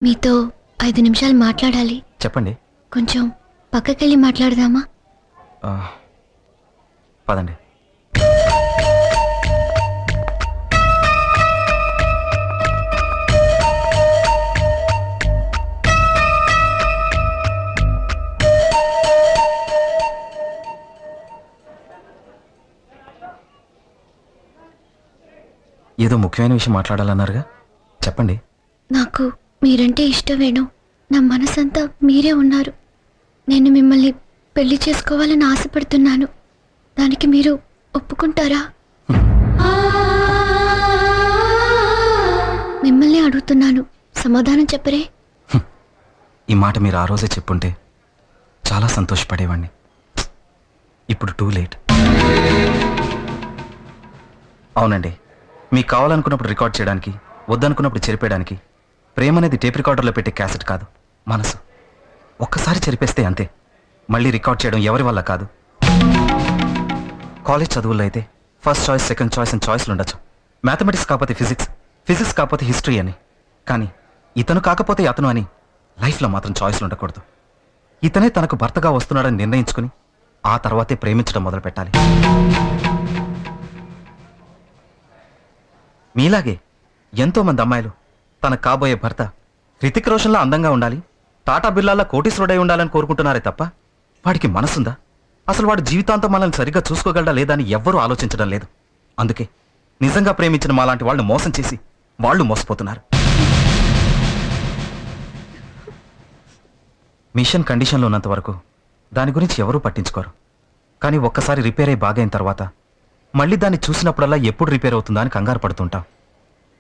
మీతో 5 నిమిషాలు మాట్లాడాలి. చెప్పండి. కొంచెం పక్కకెళ్ళి మాట్లాడదామా? పదండి. ఏదో ముఖ్యమైన విషయం మాట్లాడాలన్నారుగా, చెప్పండి. నాకు మీరంటే ఇష్టం వేణు. నా మనసంతా మీరే ఉన్నారు. నేను మిమ్మల్ని పెళ్లి చేసుకోవాలని ఆశపడుతున్నాను. దానికి మీరు ఒప్పుకుంటారా? మిమ్మల్ని అడుగుతున్నాను, సమాధానం చెప్పరే. ఈ మాట మీరు ఆ రోజే చెప్పుంటే చాలా సంతోషపడేవాడిని. ఇప్పుడు టూ లేట్. అవునండి, మీకు కావాలనుకున్నప్పుడు రికార్డ్ చేయడానికి, వద్దనుకున్నప్పుడు చెరిపేయడానికి ప్రేమ అనేది టేప్ రికార్డర్లో పెట్టే క్యాసెట్ కాదు, మనసు. ఒక్కసారి చెరిపేస్తే అంతే. మళ్ళీ రికార్డ్ చేయడం ఎవరి వల్ల కాదు. కాలేజ్ చదువుల్లో అయితే ఫస్ట్ చాయిస్, సెకండ్ చాయిస్ అని చాయిస్లు ఉండొచ్చు. మ్యాథమెటిక్స్ కాకపోతే ఫిజిక్స్, ఫిజిక్స్ కాకపోతే హిస్టరీ అని. కానీ ఇతను కాకపోతే అతను అని లైఫ్లో మాత్రం చాయిస్లు ఉండకూడదు. ఇతనే తనకు భర్తగా వస్తున్నాడని నిర్ణయించుకుని ఆ తర్వాతే ప్రేమించడం మొదలు పెట్టాలి. మీలాగే ఎంతోమంది అమ్మాయిలు తన కాబోయే భర్త హృతిక్ రోషన్లా అందంగా ఉండాలి, టాటా బిర్లాలా కోటీశ్వరుడై ఉండాలని కోరుకుంటున్నారే తప్ప వాడికి మనసుందా, అసలు వాడు జీవితాంతం మనల్ని సరిగ్గా చూసుకోగలడా లేదా అని ఎవ్వరూ ఆలోచించడం లేదు. అందుకే నిజంగా ప్రేమించిన మాలాంటి వాళ్ళు మోసం చేసి వాళ్ళు మోసపోతున్నారు. మిషన్ కండిషన్లో ఉన్నంత వరకు దాని గురించి ఎవరూ పట్టించుకోరు. కానీ ఒక్కసారి రిపేర్ అయి బాగైన తర్వాత మళ్ళీ దాన్ని చూసినప్పుడల్లా ఎప్పుడు రిపేర్ అవుతుందా అని కంగారు పడుతుంటాం.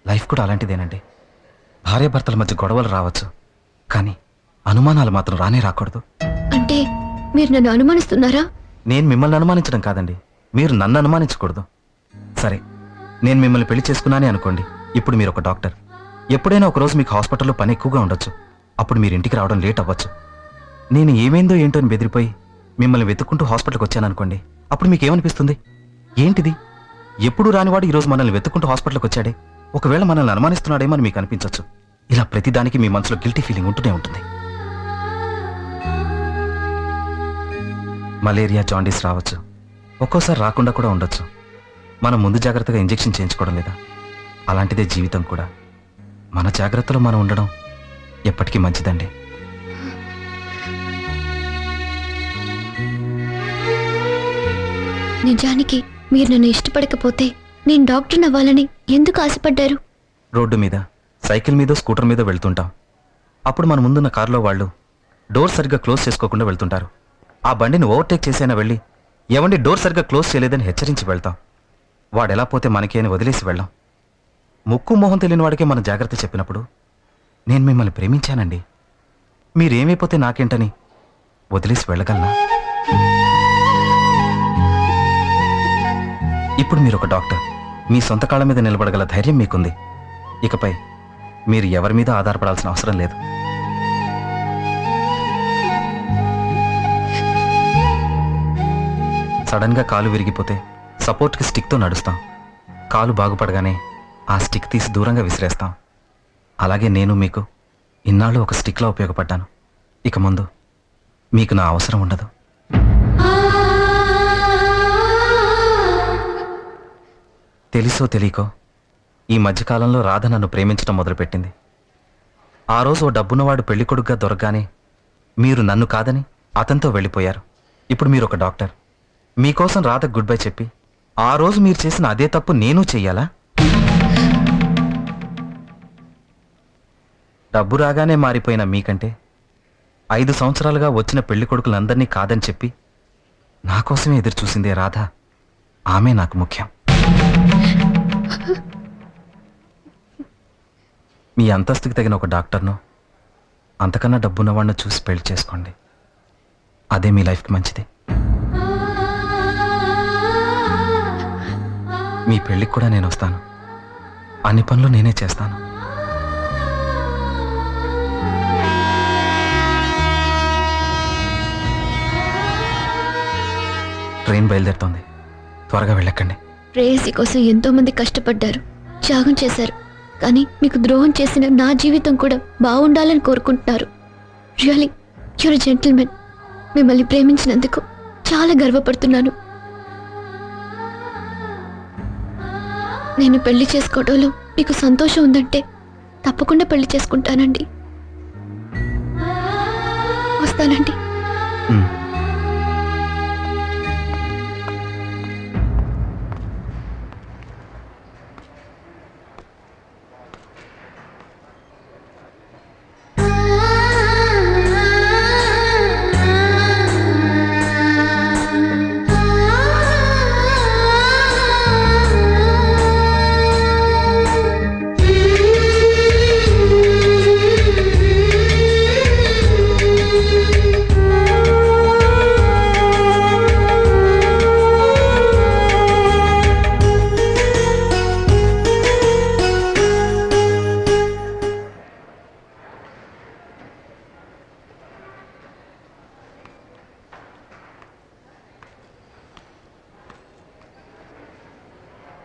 లైఫ్ కూడా అలాంటిదేనండి. భార్యాభర్తల మధ్య గొడవలు రావచ్చు, కానీ అనుమానాలు మాత్రం రానే రాకూడదు. అంటే మీరు నన్ను అనుమానిస్తున్నారా? నేను మిమ్మల్ని అనుమానించడం కాదండి, మీరు నన్ను అనుమానించకూడదు. సరే, నేను మిమ్మల్ని పెళ్లి చేసుకున్నానే అనుకోండి. ఇప్పుడు మీరు ఒక డాక్టర్. ఎప్పుడైనా ఒకరోజు మీకు హాస్పిటల్లో పని ఎక్కువగా ఉండొచ్చు. అప్పుడు మీరు ఇంటికి రావడం లేట్ అవ్వచ్చు. నేను ఏమైందో ఏంటో అని బెదిరిపోయి మిమ్మల్ని వెతుక్కుంటూ హాస్పిటల్కి వచ్చాననుకోండి. అప్పుడు మీకేమనిపిస్తుంది? ఏంటిది, ఎప్పుడు రానివాడు ఈరోజు మనల్ని వెతుక్కుంటూ హాస్పిటల్కి వచ్చాడే, ఒకవేళ మనల్ని అనుమానిస్తున్నాడేమో అని మీకు అనిపించవచ్చు. ఇలా ప్రతిదానికి మీ మనసులో గిల్టీ ఫీలింగ్ ఉంటూనే ఉంటుంది. మలేరియా, జాండీస్ రావచ్చు, ఒక్కోసారి రాకుండా కూడా ఉండొచ్చు. మనం ముందు జాగ్రత్తగా ఇంజెక్షన్ చేయించుకోవడం లేదా? అలాంటిదే జీవితం కూడా. మన జాగ్రత్తలో మనం ఉండడం ఎప్పటికీ మంచిదండి. నిజానికి మీరు నన్ను ఇష్టపడకపోతే నేను డాక్టర్ అవ్వాలని ఎందుకు ఆశపడ్డారు? రోడ్డు మీద సైకిల్ మీద, స్కూటర్ మీద వెళ్తుంటాం. అప్పుడు మన ముందున్న కారులో వాళ్ళు డోర్ సరిగ్గా క్లోజ్ చేసుకోకుండా వెళ్తుంటారు. ఆ బండిని ఓవర్టేక్ చేసైనా వెళ్ళి ఎవండి డోర్ సరిగ్గా క్లోజ్ చేయలేదని హెచ్చరించి వెళ్తాం. వాడెలా పోతే మనకి అని వదిలేసి వెళ్ళాం. ముక్కు మొహం తెలియని వాడికే మన జాగ్రత్త చెప్పినప్పుడు నేను మిమ్మల్ని ప్రేమించానండి, మీరేమైపోతే నాకేంటని వదిలేసి వెళ్ళగలనా? ఇప్పుడు మీరు ఒక డాక్టర్. మీ సొంత కాళ్ళ మీద నిలబడగల ధైర్యం మీకుంది. ఇకపై మీరు ఎవరి మీద ఆధారపడాల్సిన అవసరం లేదు. సడన్గా కాలు విరిగిపోతే సపోర్ట్కి స్టిక్తో నడుస్తాం. కాలు బాగుపడగానే ఆ స్టిక్ తీసి దూరంగా విసిరేస్తాం. అలాగే నేను మీకు ఇన్నాళ్ళు ఒక స్టిక్లా ఉపయోగపడ్డాను. ఇక ముందు మీకు నా అవసరం ఉండదు. తెలుసో తెలియకో ఈ మధ్యకాలంలో రాధ నన్ను ప్రేమించడం మొదలుపెట్టింది. ఆ రోజు ఓ డబ్బున్నవాడు పెళ్లికొడుగ్గా దొరకగానే మీరు నన్ను కాదని అతనితో వెళ్ళిపోయారు. ఇప్పుడు మీరు ఒక డాక్టర్. మీకోసం రాధ గుడ్ బై చెప్పి ఆ రోజు మీరు చేసిన అదే తప్పు నేను చెయ్యాలా? డబ్బు రాగానే మారిపోయిన మీకంటే 5 సంవత్సరాలుగా వచ్చిన పెళ్లికొడుకులందరినీ కాదని చెప్పి నా కోసమే ఎదురు చూసిందే రాధ. ఆమె నాకు ముఖ్యం. మీ అంతస్తుకి తగిన ఒక డాక్టర్ను, అంతకన్నా డబ్బున్నవాడిని చూసి పెళ్లి చేసుకోండి. అదే మీ లైఫ్కి మంచిది. మీ పెళ్ళికి కూడా నేను వస్తాను. అన్ని పనులు నేనే చేస్తాను. ట్రైన్ బయలుదేరుతోంది, త్వరగా వెళ్ళకండి. ప్రేయసి కోసం ఎంతో మంది కష్టపడ్డారు, త్యాగం చేశారు. కానీ మీకు ద్రోహం చేసిన నా జీవితం కూడా బాగుండాలని కోరుకుంటున్నారు. Really you're gentlemen. మిమ్మల్ని ప్రేమించినందుకు చాలా గర్వపడుతున్నాను. నేను పెళ్లి చేసుకోవడంలో మీకు సంతోషం ఉందంటే తప్పకుండా పెళ్లి చేసుకుంటానండి. వస్తానండి. ఉమ్.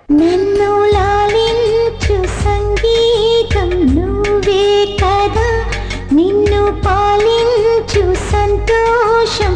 నన్ను లాలించు సంగీతం నువ్వే కదా, నిన్ను పాలించు సంతోషం